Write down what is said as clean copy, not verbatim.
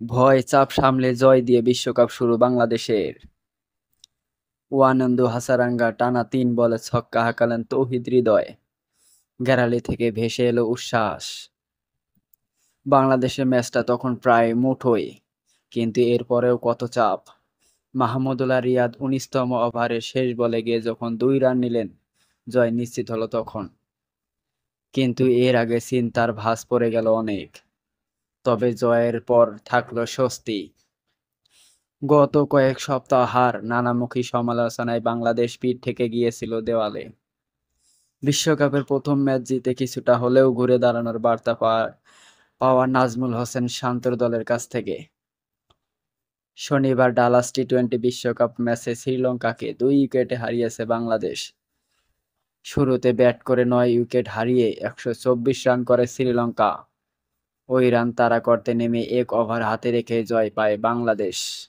ভয় চাপ সামলে জয় দিয়ে বিশ্বকাপ শুরু বাংলাদেশের। ওয়ানন্দু হাসারাঙ্গা টানা ৩ বলে ছক্কা হাঁকালেন তৌহিদ হৃদয়। গ্যালারি থেকে ভেসে এলো উচ্ছ্বাস। বাংলাদেশের ম্যাচটা তখন প্রায় মুঠোয়, কিন্তু এরপরেও কত চাপ। মাহমুদুল্লাহ রিয়াদ ১৯তম ওভারের শেষ বলে গিয়ে যখন ২ রান নিলেন, জয় নিশ্চিত হলো তখন। কিন্তু এর আগে চিন্তার ভাঁজ পড়ে গেল অনেক। তবে জয়ের পর থাকলো স্বস্তি। গত কয়েক সপ্তাহ হার, নানামুখী সমালোচনায় বাংলাদেশ পিঠ থেকে গিয়েছিল দেওয়ালে। বিশ্বকাপের প্রথম ম্যাচ জিতে কিছুটা হলেও ঘুরে দাঁড়ানোর বার্তা পাওয়া নাজমুল হোসেন শান্তর দলের কাছ থেকে। শনিবার ডালাস টি-20 বিশ্বকাপ ম্যাচে শ্রীলঙ্কাকে ২ উইকেটে হারিয়েছে বাংলাদেশ। শুরুতে ব্যাট করে ৯ উইকেট হারিয়ে ১২৪ রান করে শ্রীলঙ্কা। ওই রান তাড়া করতে নেমে ১ ওভার হাতে রেখে জয় পায় বাংলাদেশ।